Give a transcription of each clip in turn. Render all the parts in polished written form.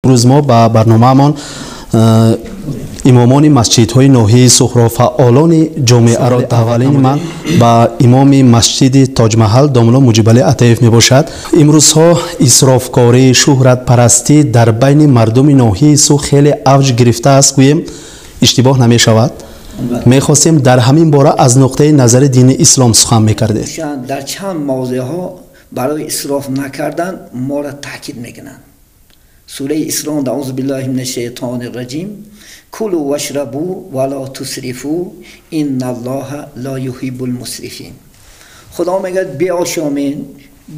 امروز ما با برنامه‌مان امامان مسجدهای ناحیه سخرا فعالان جامعه را اولین من با امام مسجد تاج محل داملا مجیب علی عطیف میباشد. امروزها اسرافکاری، شهرت پرستی در بین مردم ناحیه سخ خیلی اوج گرفته است. گویم اشتباه نمی شود. میخواستیم در همین باره از نقطه نظر دین اسلام سخن میکردیم. در چند موضوع ها برای اسراف نکردن ما را تاکید میکنند. سوره اسراء اعوذ بالله من الشیطان الرجیم کلوا واشربوا ولا تسرفوا ان الله لا یحب المسرفین. خدا میگه بیاشامین،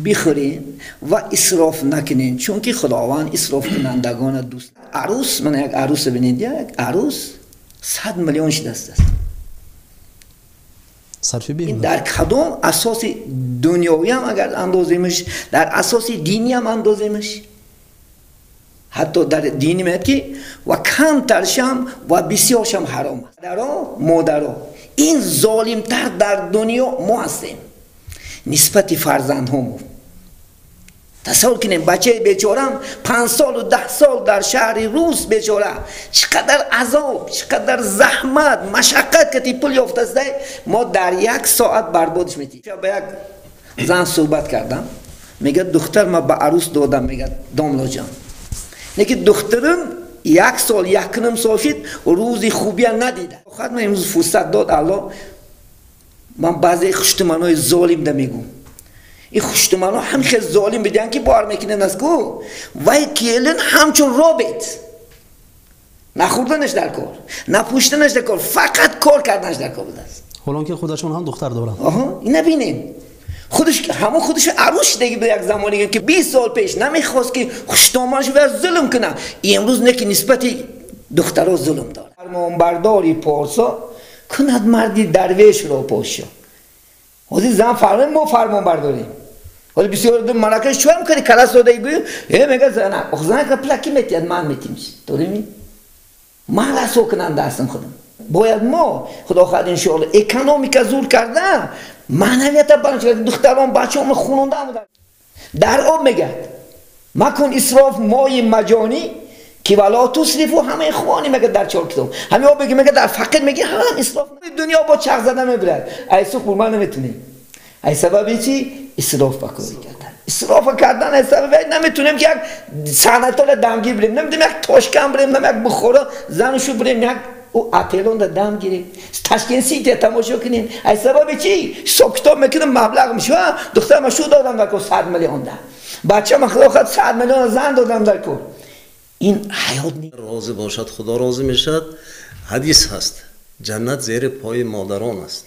بخورین و اسراف نکنین، چون که خداوند اسراف کنندگان دوست. عروس، من یک عروس ببینید، یک عروس 100 میلیون دست است. این در کدام اساس دنیوی هم اگر اندازه میشه، در اساس دینی هم اندازه میشه. حتی در دینی میاد که و کم ترشم و بسیارشم حرام است. مادرها این ظالمتر در دنیا ما هستیم نسبت فرزند هم. تصور کنیم بچه بیچارم 5 سال و 10 سال در شهر روس بیچاره چقدر عذاب، چقدر زحمت، مشقت که پول یافته است، ما در 1 ساعت بربادش میتیم. با یک زن صحبت کردم، میگه دختر ما به عروس دادم، میگه داملا جان نگه دخترم 1 سال 1.5 سال شد روزی خوبی ندیده. خواهد من امروز فرصت داد الله، من بعضی خشتمان های ظالم ده میگم. این خشتمان ها همیشه ظالم بدین که بار میکنن از کو وای کیلن همچون رابط نخوردنش در کار، نپوشتنش در کار، فقط کار کردنش در کار بوده است. حالا که خودشون هم دختر دارن. این نبینیم خودش عروس دیگه به یک زمانی که 20 سال پیش نمیخواست که خشتامانش و ظلم کنه، امروز نه که نسبت دخترها ظلم داره. فرمانبرداری پارسا کند مردی درویش را پاشا. حاضر زن فرمان ما فرمان برداریم. حالا بسیار دو ملکه شو هم کنی کلاس داده ایگوی میگه زن زن که پلکی میتید من میتیمش داریم من رسو کننده هستم خودم. باید ما خدا خواهد انشاءالله اکونومیک زور کرده معنویت بانش دختران بچه هم خوننده بودن. در آب میگه مکن اسراف مای مجانی که ولا تسرفوا همه خوانی میگه در 4 کتاب. همه آب میگه در فقط میگه هم اسراف دنیا با چرخ زدن میبره. ایسو قربان نمیتونیم. ای سبب چی؟ اسراف بکنی کردن. اسراف کردن ای سبب نمیتونیم که یک صنعت دمگیر بریم، نمیتونیم یک تاشکم بریم، نمیتونیم یک بخورا زنشو بریم، یک او اپلون دا دم گیریم، تشکیل سیت تماشا کنیم. ای سبب چی؟ سکتا میکنم مبلغ میشه. دختر ما شو دادم در کار 100 میلیون ده. بچه ما خدا خود 100 میلیون زن دادم در کار. این حیات نیست. راضی باشد خدا راضی میشد. حدیث هست جنت زیر پای مادران است.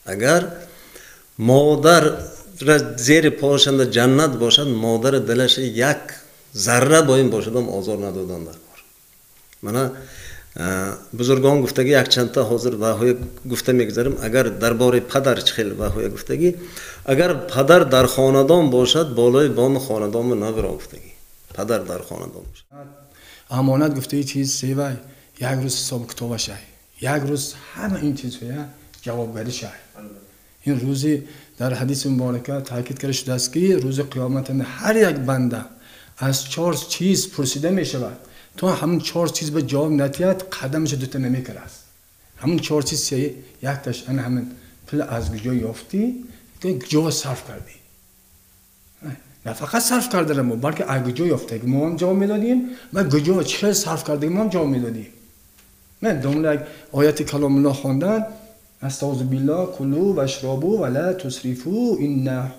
اگر مادر زیر پاشند جنت باشد، مادر دلش 1 ذره با این باشد هم آزار ندادن در کار. من بزرگان گفتگی یک چند تا حاضر وحای گفته میگذارم. اگر درباره پدر خیلی وحای گفتگی، اگر پدر در خاندان باشد بالای بام خاندان نبره گفتگی. پدر در خاندان باشد. امانت گفته چیز سیوای یک روز حساب کتاب شه، یک روز همه این چیزها جوابگری شه. این روزی در حدیث مبارکه تاکید کرده شده است که روز قیامت هر یک بنده از 4 چیز پرسیده می شود. تو همون 4 چیز به جواب ندهید قدمش دوتا نمیکنه است. همون 4 چیز یک تاش ان همون پول از کجا یافتی، کجا صرف کردی. نه فقط صرف کرده ما، بلکه از کجا یافته ما هم جواب میدادیم و کجا چه صرف کردیم ما هم جواب میدادیم. من دامن آیت کلام الله خواندن استعوذ بالله کلوا واشربوا ولا تسرفوا انه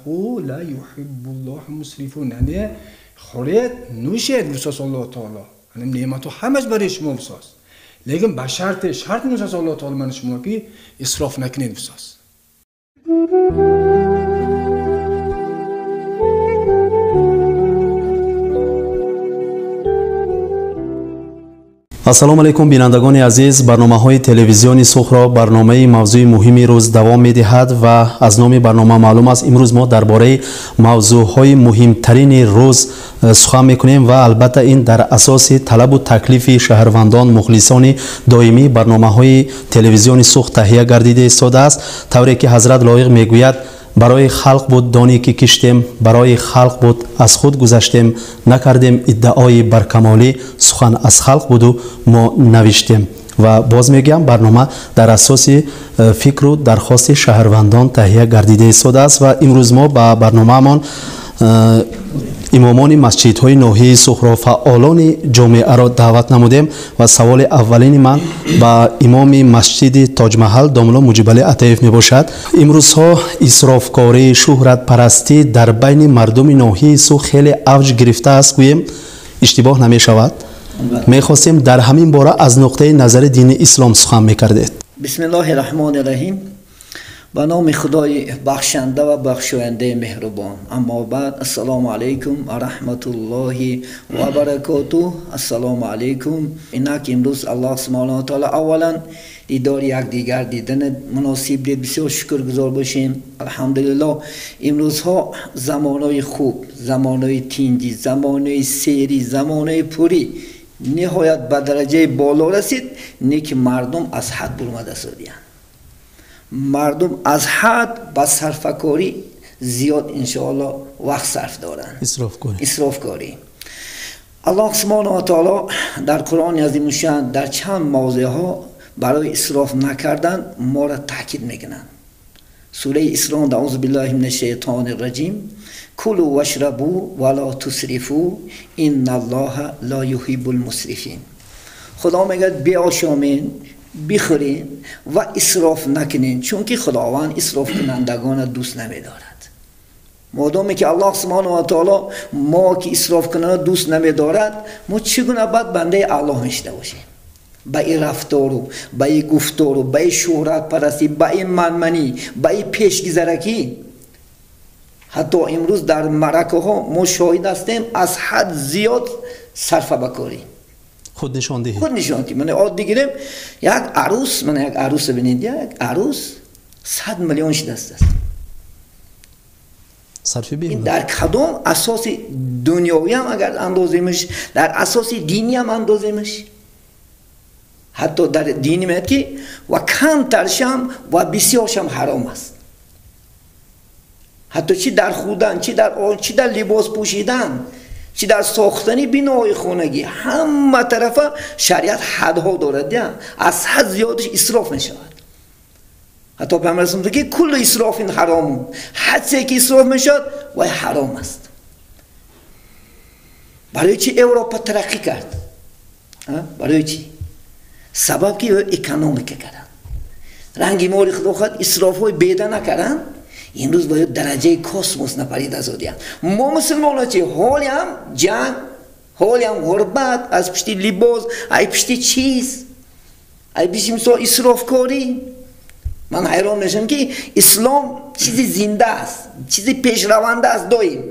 لا يحب الله المسرفين. یعنی خورید نوشید رسول الله تعالی، یعنی نعمت و همش برای شما بساز، لیکن به شرط رسول الله تعالی من شما که اسراف نکنید بساز. السلام علیکم بینندگان عزیز، برنامه‌های تلویزیونی سخرا برنامه موضوع مهمی روز دوام می‌دهد و از نام برنامه معلوم است امروز ما درباره موضوع‌های مهمترین روز سخن می‌کنیم و البته این در اساس طلب و تکلیف شهروندان مخلصان دائمی برنامه‌های تلویزیونی سخت تهیه گردیده ایستاده است، طوری که حضرت لایق می‌گوید برای خلق بود دانی که کشتیم، برای خلق بود از خود گذشتیم، نکردیم ادعای برکمالی، سخن از خلق بود و ما نوشتیم. و باز میگم برنامه در اساس فکر و درخواست شهروندان تهیه گردیده ایستاده است و امروز ما با برنامه‌مان امامان مسجدهای ناحیه صخره فعالان جامعه را دعوت نمودیم و سوال اولین من با امام مسجد تاج محل داملا مجیب علی عطیف می باشد. امروزها اسرافکاری، شهرت پرستی در بین مردم ناحیه سو خیلی اوج گرفته است. گوییم اشتباه نمی شود؟ می خواستیم در همین باره از نقطه نظر دین اسلام سخن میکردید. بسم الله الرحمن الرحیم. به نام خدای بخشنده و بخشاینده مهربان. اما بعد السلام علیکم و رحمت الله و برکاته. السلام علیکم. اینک امروز الله سبحانه و تعالی اولا دیدار یکدیگر دیدن مناسب دید، بسیار شکرگزار باشیم. الحمدلله امروزها زمانهای خوب، زمانهای تینجی، زمانهای سیری، زمانهای پوری نهایت به درجه بالا رسید. نیک مردم از حد برآمده شدند. مردم از حد با صرفه‌کاری زیاد انشاءالله وقت صرف دارند. اسرافکاری. الله سبحانه و تعالی در قرآن عظیم شان در چند موضع ها برای اسراف نکردن ما را تاکید میکنند. سوره اسراء اعوذ بالله من الشیطان الرجیم کلوا واشربوا ولا تسرفوا ان الله لا یحب المسرفین. خدا میگه بیاشامین، بخورین و اسراف نکنین، چون که خداوند اسراف کنندگان دوست نمیدارد. مادامی که الله سبحانه و تعالی ما که اسراف کننده دوست نمیدارد، ما چگونه باید بنده الله میشده باشیم؟ با این رفتار و با این گفتار و با این شهرت پرستی، با این منمنی، با این پیشگذرکی، حتی امروز در مرکه ها ما شاهد هستیم از حد زیاد صرفه بکاری. خود نشاندهی. من عادی گیرم یک عروس ببینید، یک عروس 100 میلیون دست است. این در کدام اساس دنیوی هم اگر اندازه میشه، در اساس دینی هم اندازه میشه. حتی در دینی میاد که و کم ترشم و بسیارشم حرام است. حتی چی در خودن، چی در لباس پوشیدن، چی در ساختنی بنای خانگی، همه طرفه شریعت حدها دارد. از حد زیادش اسراف می شود. حتی پیامبر اسلام که کل اسراف حرام، حدی که اسراف می شود و حرام است. برای چی اروپا ترقی کرد؟ برای چی؟ سبب که اکونومیک کردن. رنگی ماری خدا خود اسراف های بیده نکردن. امروز باید درجه کاسموس نپرید از آدیان. ما مسلمان ها چه؟ حالی هم جنگ، حالی هم غربت، از پشتی لباس، ای پشتی چیز، ای پشتی مثلا اسراف کاری. من حیران میشم که اسلام چیزی زنده است، چیزی پیشرونده است دایم.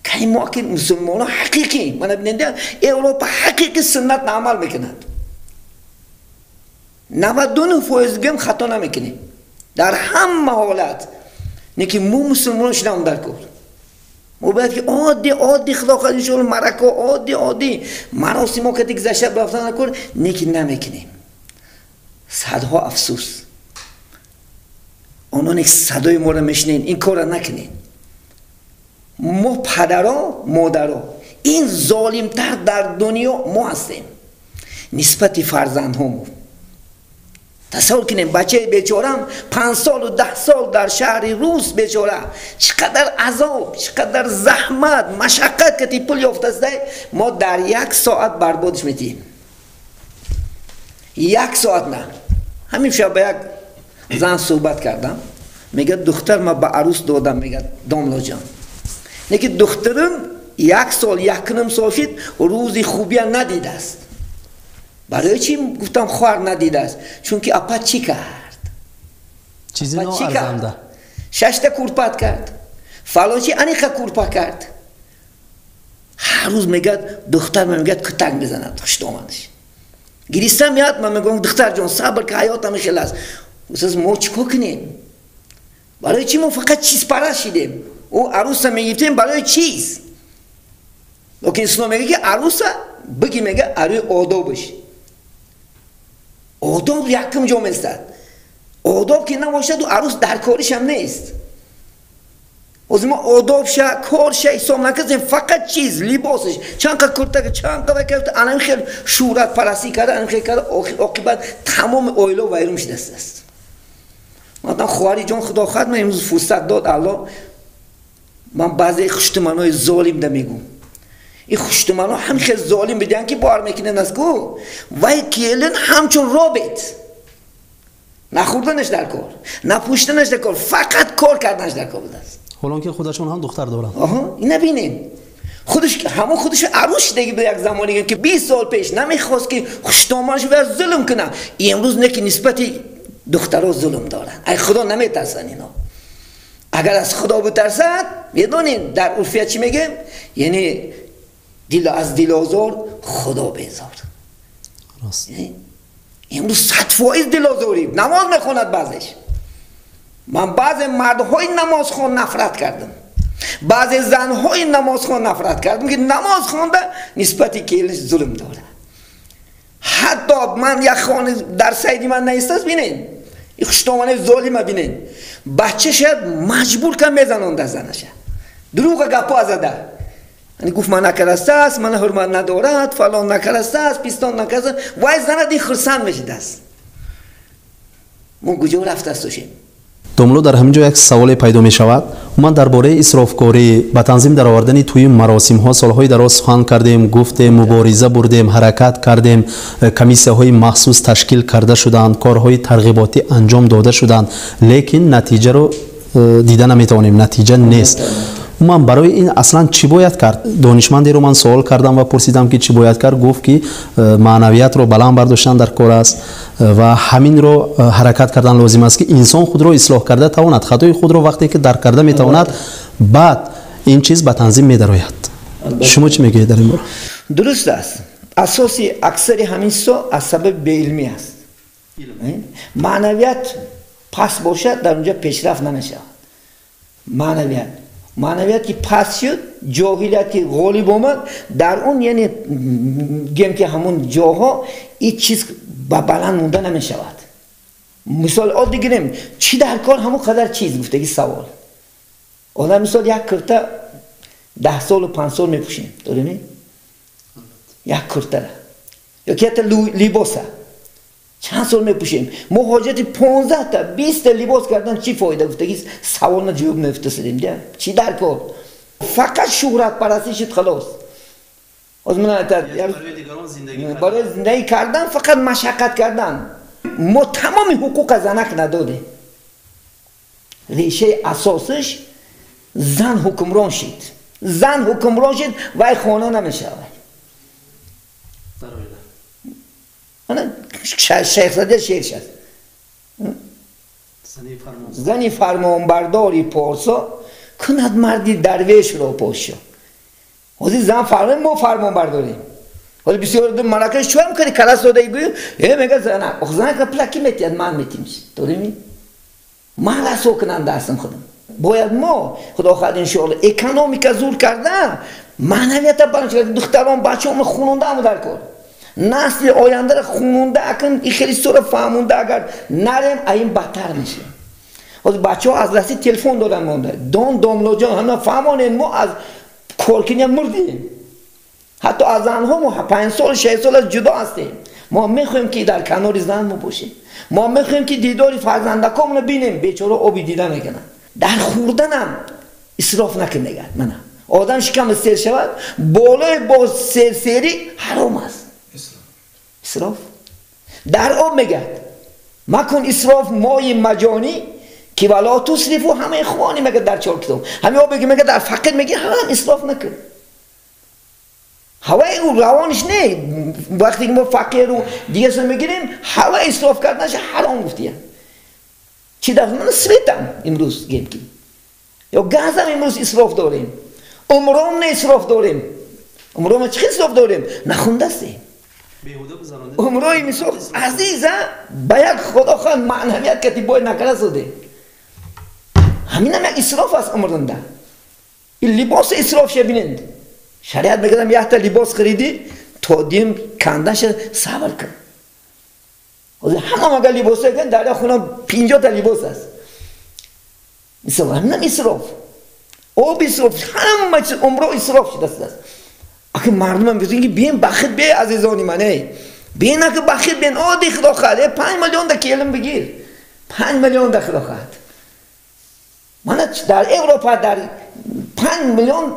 که ما که مسلمان ها حقیقی، من بیننده اروپا حقیقی سنت عمل میکنند. 99% گم خطا نمیکنیم. در همه حالت نیکی مو مسلمان شدم در کل. ما باید که عادی خدا خواهد انشاءالله مرکه عادی مراسم ها که دیگه گذشته رفتن نکن نیکی نمیکنیم. صدها افسوس. آنان یک صدای ما را میشنین، این کار را نکنین. ما پدرها مادرها این ظالمتر در دنیا ما هستیم نسبت فرزند همون. تصور کنیم بچه بیچارم 5 سال و 10 سال در شهر روس بیچاره چقدر عذاب، چقدر زحمت، مشقت که پول یافته است، ما در 1 ساعت بربادش میتیم. 1 ساعت نه. همین شب با یک زن صحبت کردم، میگه دختر ما به عروس دادم، میگه داملا جان نگه دخترم 1 سال 1.5 سال شد روزی خوبی ندیده است. برای چی گفتم خواهر ندیده است؟ چون که اپا چی کرد؟ چیزی نو ارزنده 6 تا کورپت کرد، فلانچی انیخه کورپت کرد. هر روز میگه دختر من میگه کتک میزند خوش دامنش گریستم میاد. من میگم دختر جان صبر که حیاتم خیلی است. اساس ما چیکار کنیم؟ برای چی ما فقط چیز پرست شدیم؟ او عروس میگفتیم برای چیز؟ لیکن اسلام میگه که عروس بگی میگه برای آدابش. آداب یکم جا میستد. آداب که نباشد و عروس در کارش هم نیست. از ما آداب شه کار شه حساب نکنیم، فقط چیز لباسش چند که کرده چند که وکرد الان خیلی شهرت پرستی کرده، الان خیلی کرده عاقبت تمام اویلا و ویرومش دست است. مثلا خواری جان خدا خواهد من امروز فرصت داد الله، من بعضی خشتمانای ظالم ده میگم این خشتمانا هم خیلی ظالم بدن که بار میکنن از کو وای کیلن همچون رابط نخوردنش در کار، نپوشتنش در کار، فقط کار کردنش در کار است. حالا که خودشون هم دختر دارن. آها این نبینین خودش عروس دیگه به یک زمانی که 20 سال پیش نمیخواست که خشتامانش و ظلم کنه، امروز نه که نسبتی دخترها ظلم دارن. ای خدا نمیترسن اینا. اگر از خدا بترسد میدونین در عرفیت چی میگه؟ یعنی دل از دل آزار خدا بیزار. راست. امروز 100% دل آزاری نماز میخواند بعضش. من بعض مردهای نماز خوان نفرت کردم، بعض زنهای نماز خوان نفرت کردم که نماز خوانده نسبتی که ظلم داره. حتی من یک خانه در سیدی من نیست بینین این خشتامانه ظالم بینین بچه شاید مجبور کن میزنونده زنشه دروغ گپا زده یعنی گفت من نکرسته است، من حرمت ندارد، فلان نکرسته است، پیستان نکرسته است، وای زند این خرسان میشید است. ما کجا رفته استوشیم؟ دوملو در همینجا یک سوال پیدا می شود. ما درباره اسرافکاری با تنظیم در آوردن توی مراسم ها سالهای دراز سخن کردیم، گفتیم، مبارزه بردیم، حرکت کردیم، کمیسیه های مخصوص تشکیل کرده شدند، کارهای ترغیباتی انجام داده شدند، لیکن نتیجه رو دیده نمیتوانیم، نتیجه نیست. من برای این اصلا چی باید کرد؟ دانشمندی رو من سوال کردم و پرسیدم که چی باید کرد، گفت که معنویت رو بلند برداشتن در کار است و همین رو حرکت کردن لازم است که انسان خود رو اصلاح کرده تواند خطای خود رو وقتی که درک کرده میتواند بعد این چیز به تنظیم میدراید. شما چی میگید در این باره؟ درست است. اساسی اکثر همین از سبب بی‌علمی است. معنویت پس باشد در اونجا پیشرفت نمیشه. معنویت که پس شد، جاهلیت که غالب آمد در اون، یعنی گم که همون جاها این چیز با بلند مونده نمی شود. مثال آد دیگریم چی در کار همون قدر چیز گفته که سوال آدم مثال یک کرته 10 سال و 5 سال می پوشیم داریم یک کرته یا که حتی لباسه چند سال می پوشیم ما حاجت 15 تا 20 تا لباس کردن چی فایده گفته که سوال جواب نفرستیم چی در کار فقط شهرت پرستی شد خلاص از من برای زندگی کردن فقط مشقت کردن ما تمام حقوق زنک نداده ریشه اساسش زن حکمران شد و خانه نمیشه شیخ زده شیر شد زنی فرمانبرداری پارسا کند مردی درویش را پاشا حاضی زن فرمان ما فرمان برداریم حالا بسیار دو مراکش چوه هم کنی کلاس داده ایگوی میگه زن که پلکی میتید من میتیمش داریم من رسو کننده هستم خودم باید ما خدا خواهد انشاءالله اکنامیکا زور کرده معنویت برنش کرده دختران بچه هم خونونده هم در کار نسل آینده را خونونده اکن این خیلی سر فهمونده اگر نریم این بدتر میشه بچه ها از دستی تلفن دادن مانده داملا جان همه فهمانه ما از کارکنی مردیم حتی از زنها ما 5 سال 6 سال از جدا هستیم ما میخوایم که در کنار زن ما باشیم ما میخوایم که دیداری فرزندکامون رو بینیم بیچاره آبی دیده میکنن در خوردنم اسراف نکن نگرد منم آدم شکم سیر شود بالای با سری حرام است اسراف در آب میگرد مکن اسراف مای مجانی که ولا تصرفو همه خوانی میگه در 4 کتاب همه آب میگه در فقر میگه هم اسراف نکن هوای او روانش نه وقتی که ما فقر رو دیگه سر میگیریم هوا اسراف کردنش حرام گفتیم چی در من سویتم امروز گیم کی یا گاز هم امروز اسراف داریم عمرام نه اسراف داریم عمرام چه اسراف داریم نخونده استیم عمرای مثال عزیزه باید خدا خواهد معنویت کتی باید نکره سوده همین هم یک اسراف است عمرنده این لباس اسراف شه بینند شریعت میگم 1 تا لباس خریدی تا دیم کندش صبر کن همه مگه لباس کن در خونه 50 تا لباس است. اسراف نه اسراف. او اسراف همه چیز عمر اسراف شده است. اگه مردم هم بگن که بیاین بخیر بی عزیزانی منه. بیاین که بخیر بیاین آدی خدا خواهد 5 میلیون دا کلم بگیر. 5 میلیون دا خدا خواهد. من در اروپا در 5 میلیون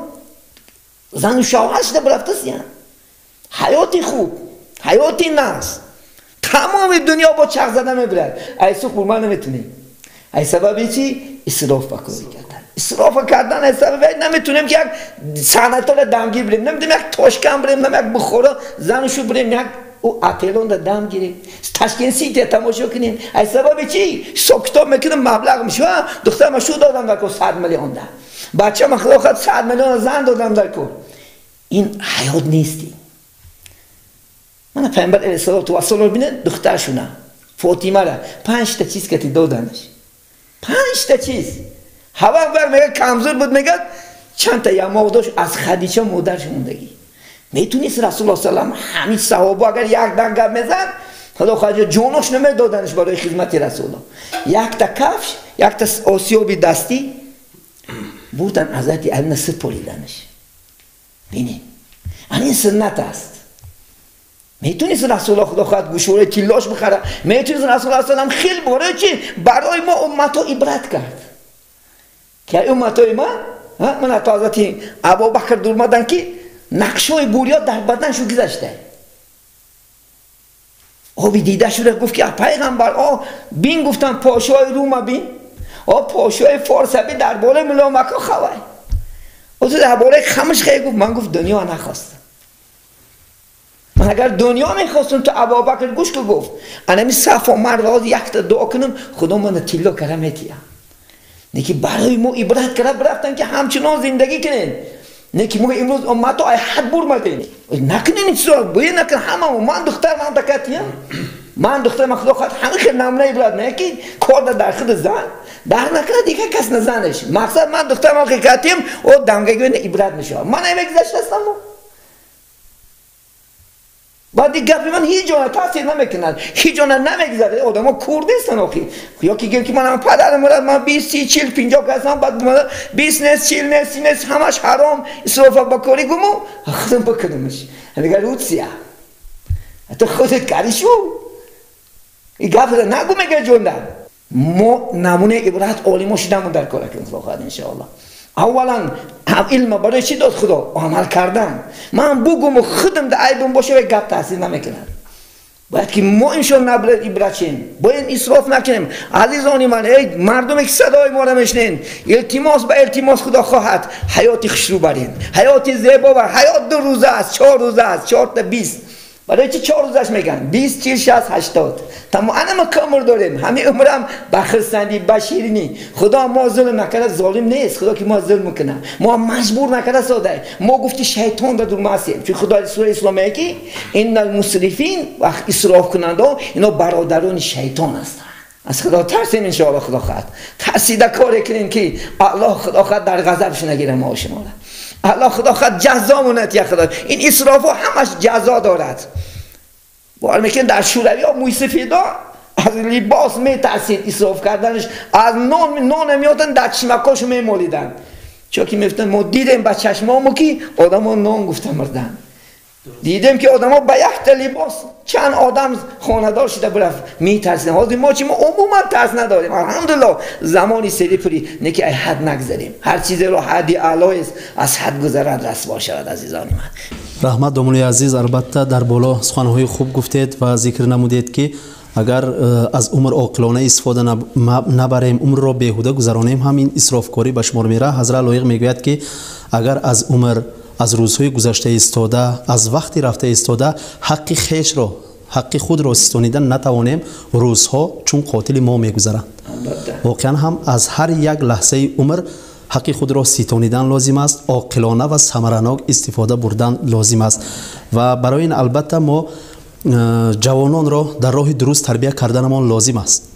زن و شوهر شده برفته است. حیاتی خوب، حیاتی ناز. تمام دنیا با چرخ زدن میبرد. ایسو خورما نمیتونیم. ای سببی چی؟ اسراف بکنی کردن. اسراف کردن ای سببی نمیتونیم که یک صنعتال دمگیر بریم. نمیتونیم یک تاشکم بریم، نمیتونیم یک بخوره زنشو بریم، یک او اتلون دا دم گیریم. تشکیل سیتی تماشا کنیم. ای سببی چی؟ سکتا میکنم مبلغ میشه. دختر ما شو دادم در کو 100 میلیون دا. بچه ما خدا خود 100 میلیون زن دادم در کو. این حیات نیستی. من پیامبر علیه الصلاه و السلام ببینه دخترشونه فاطمه را 5 تا چیز کتی دادنش. 5 تا چیز. هوا بر میگه کمزور بود میگه چند تا یماق داشت از خدیجه مادرش موندگی. میتونیست رسول الله صلی الله علیه و همین صحابه اگر یک دنگ میزد خدا خواهد جونش نمیدادنش برای خدمت رسول الله. یک تا کفش، یک تا آسیابی دستی بودن حضرت علی نصر پولیدنش. ببینید این سنت است. میتونیست رسول الله خدا خواهد گوشوره تیلاش بخره. میتونیست رسول الله صلی الله علیه و خیلی برای چی؟ برای ما امتا عبرت کرد. که امتای ما من حتی حضرت ابوبکر درمدن که نقشای بوریا در بدنشو گذاشته. آبی دیده شده گفت که پیغمبر بین گفتن پاشای روم بین پاشای فارس بین در بالا ملا مکه خواه. او تو در بالا خمش خیلی گفت من گفت دنیا نخواستم. من اگر دنیا میخواستم تو ابوبکر گوش که گفت انا می صفا مرد یک تا دعا کنم خدا من تیلا کرم اتیا. نکی برای ما عبرت کرده برفتن که همچنان زندگی کنین. نکی ما امروز امت های حد برمدین. نکنین این چیزا باید نکن همه من دختر من تکتیم. من دختر من خدا خواهد همه خیلی نمونه عبرت نکی کار در خود زن در نکنه دیگه کس نزنش. مقصد من دختر من تکتیم او دمگه عبرت میشه. من نمیگذشت هستم. بعد دیگه گپی من هیچ جا تاثیر نمیکنه، هیچ جا نمیگذره. آدما کرده هستن آخی. یا که گفت که من پدرم مرد من 20 30 40 50 کسام بعد من 20 نه 40 نه 30 نه همش حرام اسراف بکاری گمو خودم بکنمش. دیگه روتسیا. تو خودت کاریشو. این گپ نگو میگه جوندا. ما نمونه عبرت عالم شدیم در کار کنیم خدا ان شاء الله. اولا علم برای چی داد خدا؟ عمل کردن. من بگم خودم در عیبم باشه و گپ تاثیر نمیکنه. باید که ما انشان عبرت شیم. باید اسراف نکنیم. عزیزانی من مردم که صدای ما را میشنین التماس به التماس خدا خواهد حیات خوشرو برین. حیات زیبا بر. حیات 2 روزه است 4 روزه است 4 تا 20. برای چی 4 روزش میگن 20 40 60 80 تمام ما کمر داریم. همین عمرم بخرسندی بشیرینی. خدا ما ظلم نکنه ظالم نیست. خدا که ما ظلم میکنه ما مجبور نکنه ساده. ما گفتی شیطان در دور هستیم. چون خدا سوره اسلام میگه که ان المسرفین و اسراف کننده اینا برادران شیطان هستند. از خدا ترسیم ان شاء الله. خدا خواهد ترسیده کار کنیم که الله خدا خواهد در غضبش نگیره ما شما را. الله خدا خواهد جزا مونت خدا. این اسراف ها همش جزا دارد. ولی میگن در شوروی ها موی سفیدا از لباس میترسید اسراف کردنش. از نان میادن در چشمکاشو میمالیدن. چون که میفتن ما دیدیم با چشمامو که آدم ها نان گفتن مردن. دیدیم که آدم ها با یک تا لباس چند آدم خاندار شده برفت میترسیدن. حاضر ما چی ما عموما ترس نداریم. الحمدلله زمانی سری پری نکی ای حد نگذاریم. هر چیزی رو حدی اعلی است از حد گذرد رسوا شود عزیزان من. رحمت دومولی عزیز البته در بالا سخنهای خوب گفتید و ذکر نمودید که اگر از عمر عاقلانه استفاده نبریم عمر را بیهوده گذرانیم همین اسرافکاری به شمار میره. حضرت لایق میگوید که اگر از عمر از روزهای گذشته ایستاده از وقتی رفته ایستاده حق خیش را حق خود را ستانیدن نتوانیم روزها چون قاتل ما میگذرند. واقعا هم از هر یک لحظه عمر حق خود را ستانیدن لازم است. عاقلانه و ثمرناک استفاده بردن لازم است و برای این البته ما جوانان را در راه درست تربیت کردنمان لازم است.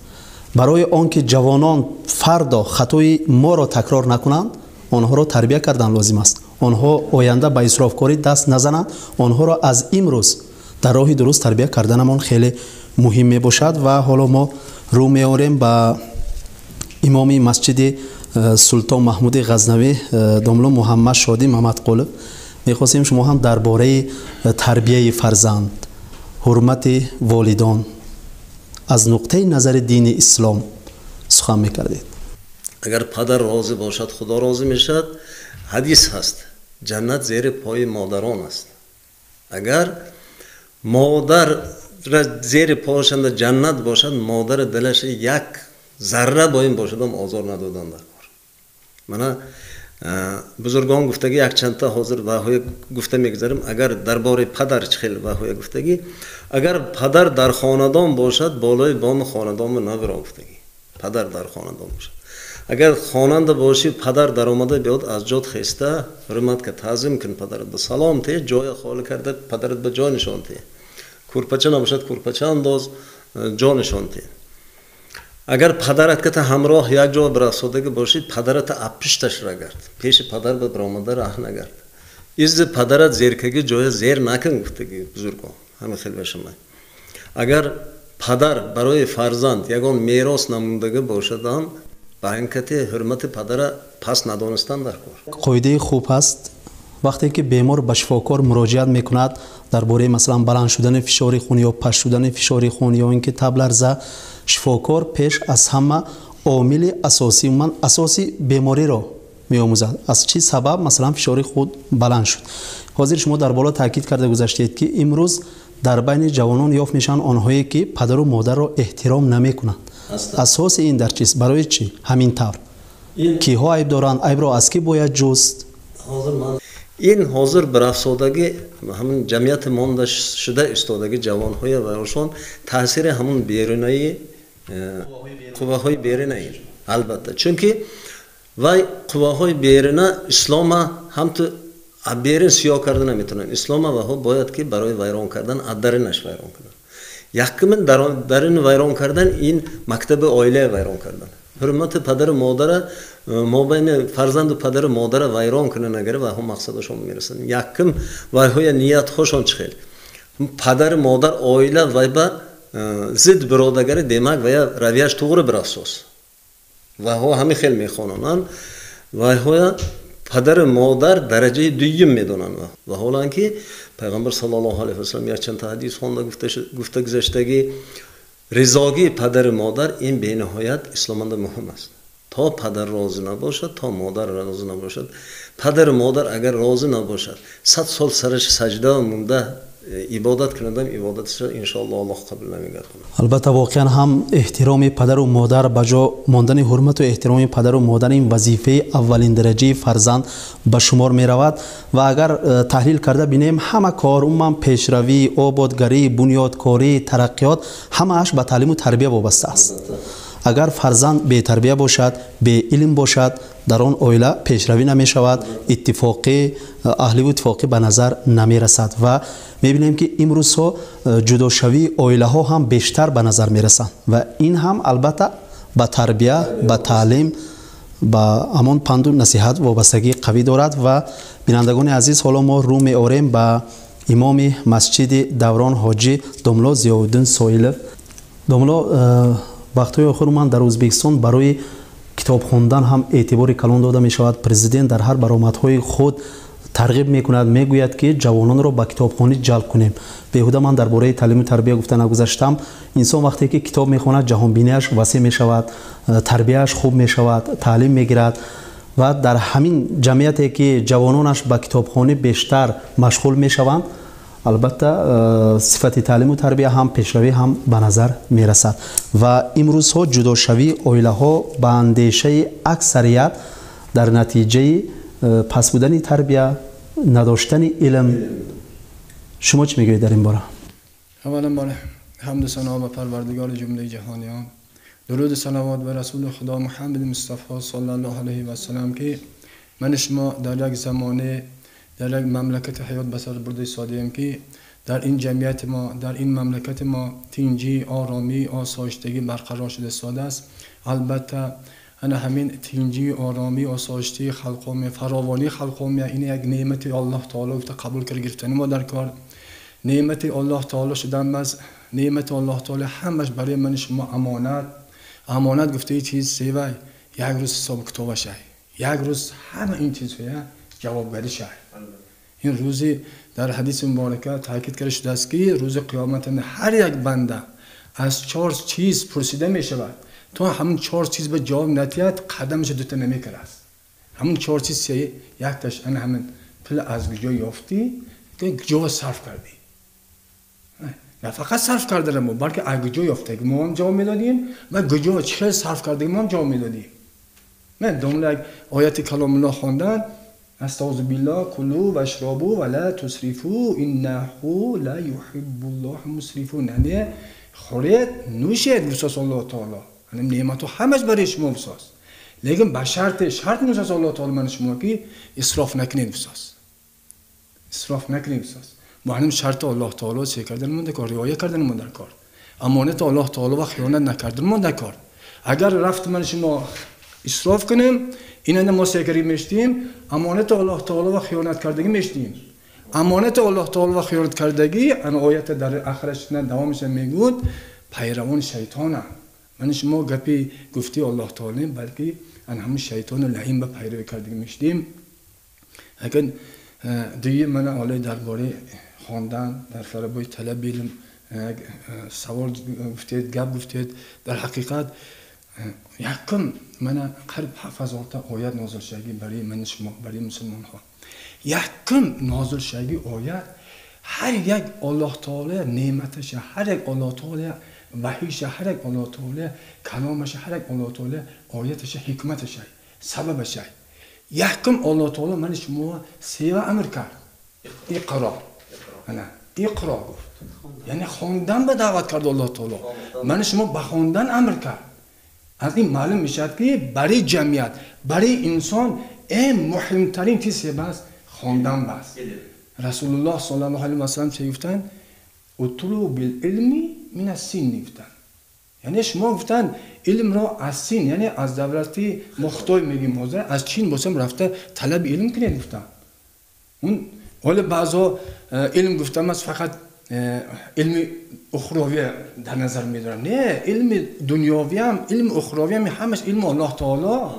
برای آنکه جوانان فردا خطای ما را تکرار نکنند آنها را تربیت کردن لازم است. آنها آینده به اسرافکاری دست نزنند. آنها را از امروز در راه درست تربیت کردنمان خیلی مهم می باشد و حالا ما رو می آوریم با امام مسجد سلطان محمود غزنوی داملو محمد شادی محمد قلب. میخواستیم شما هم درباره تربیه فرزند، حرمت والدان از نقطه نظر دین اسلام سخن میکردید. اگر پدر راضی باشد خدا راضی میشد. حدیث هست جنت زیر پای مادران است. اگر مادر زیر پاشند جنت باشد، مادر دلش یک ذره با این باشد هم آزار ندادن در کار. من بزرگان گفتگی یک چند تا حاضر وحای گفته میگذارم. اگر درباره پدر خیلی وحای گفتگی، اگر پدر در خاندان باشد بالای بام خاندان نبرا گفتگی. پدر در خاندان باشد، اگر خواننده باشی پدر در آمده بیاد از جات خسته حرمت که تعظیم کن پدرت به سلام ته جای خالی کرده پدرت به جا نشان ته. کورپچه نباشد کورپچه انداز جا نشان ته. اگر پدرت که همراه یک جا برسودگی باشید پدرت اپشتش را گرد، پیش پدر به برآمده راه نگرد. از پدرت زیرکگی جای زیر نکن گفتگی بزرگان همه خیلی بشم. اگر پدر برای فرزند یگان میراث نموندگی باشد هم با اینکه حرمت پدر پس ندانستن در کار. قاعده خوب است وقتی که بیمار به شفاکار مراجعت میکند درباره مثلا بلند شدن فشار خون یا پست شدن فشار خون یا اینکه تب لرزه، شفاکار پیش از همه عامل اساسی بیماری را میآموزد. از چه سبب مثلا فشار خود بلند شد. حاضر شما در بالا تاکید کرده گذاشتید که امروز در بین جوانان یافت میشن آنهایی که پدر و مادر را احترام نمیکنند. اساس این در چیست؟ برای چی؟ همین طور کیها عیب دارند؟ عیب را از کی باید جست؟ این حاضر برافزودگی همون جمعیت مانده شده استادگی جوانهای ویرشون تاثیر همون بیرونی قواهای بیرونی البته چون که وای قواهای بیرونی اسلام هم تو بیرون سیاه کردن نمیتونن. اسلام و ها باید که برای ویران کردن درونش ویران کنن. یکمن درون ویران کردن این مکتب عائله ویران کردن. حرمت پدر و مادر مابین فرزند و پدر و مادر ویران کنن اگر و هم مقصدشون میرسن. یکم و های نیت خوشون چخیل پدر مادر عائله و با زد برادرگر دماغ و یا رویش طور براساس و ها همه خیلی میخوانن و های پدر مادر درجه دویم میدونن و حالا که پیغمبر صلی الله علیه و سلم یک چند تا حدیث خونده گفته گذشتگی رضاگی پدر مادر این به نهایت اسلام مهم است. تا پدر راضی نباشد تا مادر راضی نباشد. پدر مادر اگر راضی نباشد 100 سال سرش سجده مونده عبادت کردم عبادتش ان شاء الله الله قبول نمی‌کنه. البته واقعا هم احترام پدر و مادر بجا ماندن حرمت و احترام پدر و مادر این وظیفه اولین درجه فرزند به شمار می رود و اگر تحلیل کرده بینیم همه کار عموما پیشروی، آبادگری، بنیادکاری، ترقیات همه‌اش به تعلیم و تربیت وابسته است. اگر فرزند به تربیت باشد، به علم باشد، در آن عائله پیشروی نمی شود، اتفاقی اهلی و اتفاقی به نظر نمی رسد و می بینیم که امروز ها جداشوی عائله ها هم بیشتر به نظر می رسند و این هم البته به تربیت، به تعلیم، به همان پند و نصیحت وابستگی قوی دارد و بینندگان عزیز حالا ما رو می آوریم به امام مسجد دوران حاجی داملا ضیاءالدین سایلف. داملا وقت‌های آخر من در ازبکستان برای کتاب خواندن هم اعتبار کلان داده می شود. پرزیدنت در هر برآمدهای خود ترغیب می کند، می گوید که جوانان را به کتابخوانی جلب کنیم. بیهوده من درباره تعلیم و تربیت گفته نگذاشتم. انسان وقتی که کتاب می خواند جهان بینیش وسیع می شود، تربیتش خوب می شود، تعلیم می گیرد و در همین جمعیتی که جوانانش به کتابخوانی بیشتر مشغول می شوند البته صفت تعلیم و تربیت هم پیشروی هم به نظر می رسد و امروز ها جداشوی عائله ها به اندیشه اکثریت در نتیجه پس بودن تربیت، نداشتن علم. شما چی میگویید در این باره؟ اولا باره حمد و ثنا به پروردگار جمله جهانیان، درود و صلوات به رسول خدا محمد مصطفی صلی الله علیه و سلم که من شما در یک زمانه در یک مملکت حیات بسر برده سادیم که در این جمعیت ما در این مملکت ما تینجی، آرامی، آسایشتگی برقرار شده ساده است. البته انا همین تینجی، آرامی، آسایشتگی خلقومی، فراوانی خلقومی این یک نعمت الله تعالی قبول کرد گرفتن ما در کار. نعمت الله تعالی شدن از نعمت الله تعالی همش برای من شما امانت گفته ای چیز سیوای یک روز حساب کتاب شای، یک روز همه این چیزها جوابگری شای. این روزی در حدیث مبارکه تاکید کرده شده است که روز قیامت هر یک بنده از 4 چیز پرسیده می شود. تو همون 4 چیز به جواب ندهید قدمش دوتا نمیکنه است. همون 4 چیز یک تاش ان همون پول از کجا یافتی که کجا صرف کردی. نه فقط صرف کرده ما بلکه از کجا یافته ما هم جواب میدادیم و کجا چه صرف کرده ما هم جواب میدادیم. من دنبال آیت کلام الله خواندن استعوذ بالله کلوا واشربوا ولا تسرفوا انه لا يحب الله المسرفين. یعنی خورید نوشید بساز الله تعالی. یعنی نعمت همش برای شما بساز. لیکن به شرط نوشید الله تعالی من شما که اسراف نکنید بساز. اسراف نکنید بساز. با همین شرط الله تعالی چه کردن من در کار، رعایت کردن من در کار. امانت الله تعالی و خیانت نکردن من در کار. اگر رفت من شما اسراف کنیم اینا ما سیکری میشتیم، امانت الله تعالی و خیانت کردگی میشتیم. امانت الله تعالی و خیانت کردگی ان آیت در آخرش نه دوامش میگود پیروان شیطانه. من شما گپی گفتی الله تعالی بلکه ان همون شیطان لعین به پیروی کردگی میشتیم. اگر دیگه من حالا درباره خواندن در فرابای طلب علم سوال گفتید گپ گفتید در حقیقت یکم من قرب 7000 آیت نازل شدگی برای من شما برای مسلمان ها یکم نازل شدگی آیت هر یک الله تعالی نعمتش، هر یک الله تعالی وحیش، هر یک الله تعالی کلامش، هر یک الله تعالی آیتش، حکمتش، سببش. یکم الله تعالی من شما سیوا امر کرد اقرا. اقرا گفت یعنی خواندن به دعوت کرد الله تعالی. من شما به خواندن امر کرد. از این معلوم میشد که برای جمعیت، برای انسان این مهمترین چیزی بس خواندن بس. رسول الله صلی الله علیه و سلم چه گفتن؟ اطلبوا بالعلم من السن گفتن. یعنی شما گفتن علم را از سین، یعنی از دولتی مختوی میگیم حاضر از چین باسم رفته طلب علم کنید گفتن. اون حالا بعضا علم گفتم از فقط علم اخروی در نظر میدارم. نه، علم دنیاوی هم علم اخروی هم همش علم الله تعالی.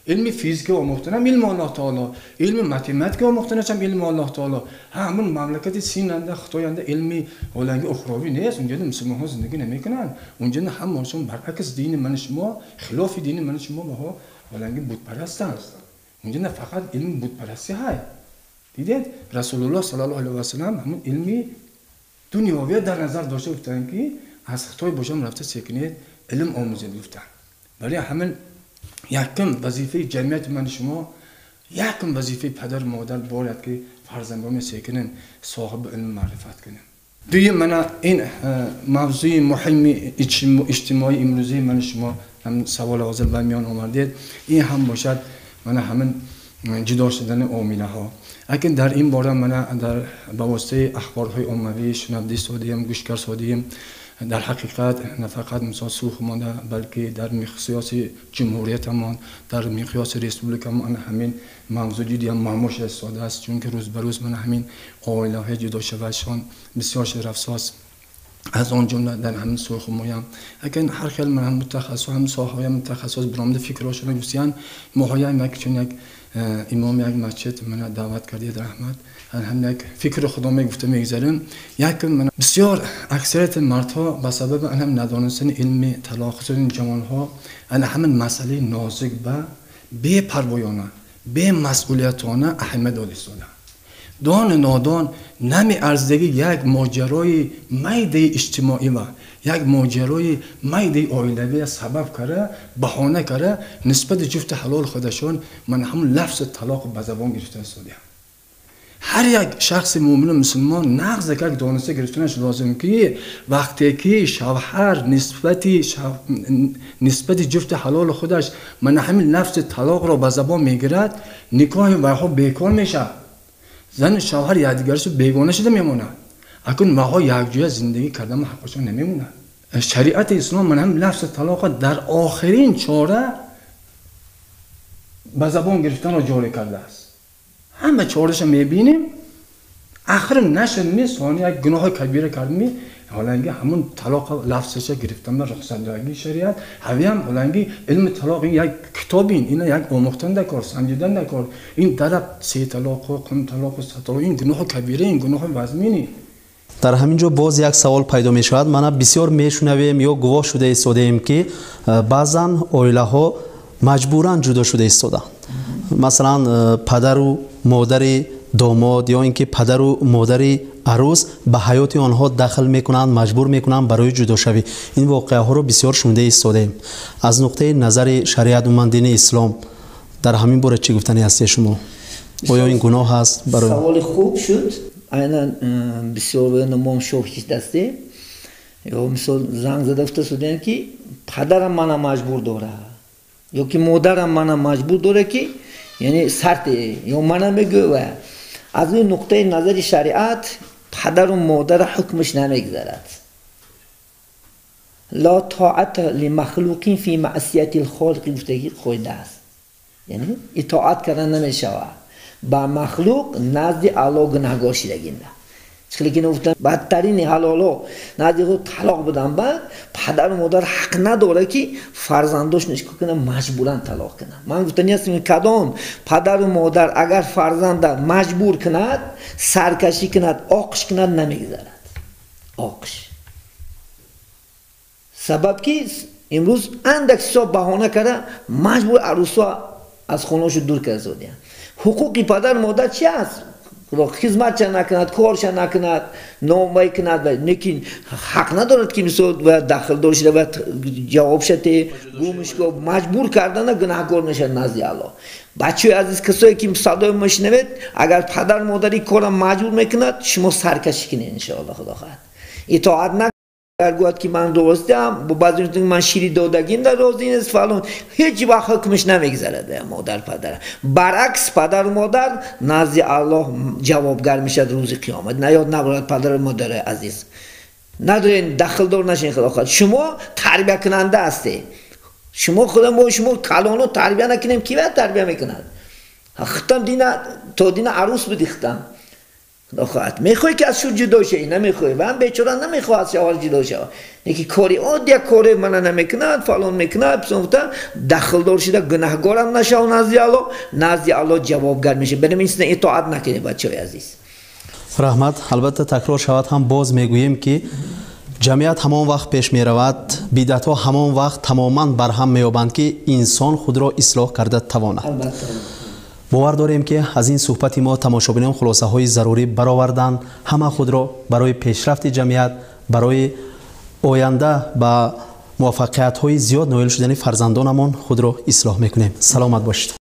علم فیزیک و مختنم علم الله تعالی، علم متمتیک و مختنم علم الله تعالی. همون مملکت سین انده خدای انده علمی هولنگی اخروی نیست. اونجا مسلمان ها زندگی نمیکنن. اونجا هم ماشون برعکس دین من شما، خلاف دین من شما با هولنگی بت پرستن. اونجا نه فقط علم بت پرستی های. دیدید رسول الله صلی الله علیه و سلم همون علمی دنیاوی در نظر داشته گفتن که از خدای باشم رفته سکنید علم آموزید گفتن. ولی همین یکم وظیفه جمعیت من شما، یکم وظیفه پدر مادر باید که فرزندان سکنن صاحب علم معرفت کنن. دوی من این موضوع مهم اجتماعی امروزی من شما هم سوال حاضر به میان آوردید. این هم باشد من همین جدا شدن عامله ها. اگر در این باره من در واسطه اخبارهای عمومی شنونده سادیم، گوشکار سادیم، در حقیقت نه فقط مثلا سوخ مانده بلکه در مقیاس جمهوریت ما، در مقیاس ریسپوبلیک ما همین موضوع جدی ماموش استاده است. چون که روز به روز من همین عائله های جدا شوشان بسیار شرفساز از آن جمله در همین سوخ مویم. اگر هر خیل من هم متخصص هم ساحه متخصص برآمد فکراشون گفتن ماهای یک چون یک امام یک مسجد من دعوت کردید رحمت هم یک فکر خدا میگفته میگذارم. یک من بسیار اکثریت مردها به سبب هم ندانستن علم طلاق شدن جوانها ان همین مسئله نازک و بی پروایانه بی مسئولیتانه اهمیت داده شده. دان نادان نمی ارزدگی یک ماجرای میده اجتماعی و یک ماجرای میده عائلوی سبب کرده بهانه کرده نسبت جفت حلال خودشان من همون لفظ طلاق به زبان گرفته استادیم. هر یک شخص مؤمن مسلمان نقض یک دانسته گرفتنش لازم که وقتی که شوهر نسبت جفت حلال خودش من همین لفظ طلاق را به زبان میگیرد نکاح وحا بیکار میشه. زن شوهر یادگارش بیگانه شده میمونه. اکنون ماها یک جای زندگی کردن حقشون نمیمونه. شریعت اسلام من هم لفظ طلاق در آخرین چاره به زبان گرفتن را جاری کرده است. همه چارهش میبینیم آخر نشدمی سوانی یک گناه کبیره کردمی حالانکه همون طلاق لفظش گرفتم رخصت‌دهی شریعت هم حالانکه علم طلاق این یک کتابین اینا یک آموختن کار سنجیدن کار این در سه طلاق و قم طلاق و طلاق این گناه کبیره این گناه وزمینی. در همینجا باز یک سوال پیدا می شود. من بسیار میشنویم یا گواه شده ایستادیم که بعضا اویله ها مجبورن جدا شده ایستادن. مثلا پدر و مادر داماد یا اینکه پدر و مادر عروس به حیات آنها دخل میکنند، مجبور میکنند برای جدا شوی. این واقعه ها رو بسیار شنیده ایستادیم. از نقطه نظر شریعت و دین اسلام در همین باره چی گفتنی هستی شما؟ آیا این گناه هست برای؟ سوال خوب شد. اینا بسیار به نمام شوخی دسته یا مثال زنگ زده افتادن که پدرم منو مجبور داره یا که مادرم منو مجبور داره که یعنی سرته یا منو میگه. از این نقطه نظر شریعت پدر و مادر حکمش نمیگذرد. لا طاعت لمخلوقین فی معصیت الخالق گفتگی خود است، یعنی اطاعت کردن نمیشود با مخلوق نزد الله گناهگار شدگینده. چخلی که نفتن بدترین حلالا نزد خود طلاق بدن بعد پدر و مادر حق نداره که فرزنداش نشکو کنه مجبورن طلاق کنه. من گفتنی هستم کدام پدر و مادر اگر فرزند مجبور کند سرکشی کند آقش کند نمیگذرد. آقش سبب که امروز اندک صاحب بهانه کرده مجبور عروسا از خونهاشو دور کرده زودیان. حقوقی پدر مادر چی است؟ خدمت نکند، کارش نکند، نامه کند و نکین حق ندارد که مثل و داخل داشته و جواب شده گومش کو مجبور کردن گناهکار نشه نزد الله. بچه عزیز کسایی که صدای مشنوید اگر پدر مادری کارم مجبور میکند شما سرکشی کنید ان شاء الله. خدا خواهد اطاعت نکنید. اگر گوید که من درستم با بعضی میگن من شیری دادگیم در راضی نیست فلان هیچ وقت حکمش نمیگذره به مادر پدر. برعکس پدر و مادر نزد الله جوابگر میشد روز قیامت. نه یاد نبرد پدر و مادر عزیز ندارین دخل دار نشین. خدا خواهد شما تربیه کننده هستی. شما خودم با شما کلانو تربیه نکنیم کی باید تربیه میکند؟ ختم دینا تو دینا عروس بدیختم خواهد میخوای که از شو جدا شی نمیخوای و هم بیچاره نمیخواد از شوهر جدا شو نکی کاری عادی کاری من نمیکند فلان میکند پسوتا دخل دار شده گناهگارم نشو نزد الله نزد الله جوابگر میشه. بریم این اطاعت نکنید بچه‌های عزیز. رحمت البته تکرار شود هم باز میگوییم که جمعیت همان وقت پیش می رود بدعت ها همان وقت تماما برهم مییابند که انسان خود را اصلاح کرده تواند. باور داریم که از این صحبت ما تماشابینان خلاصه های ضروری برآوردن همه خود را برای پیشرفت جمعیت برای آینده با موفقیت های زیاد نایل شدن فرزندانمان خود را اصلاح میکنیم. سلامت باشید.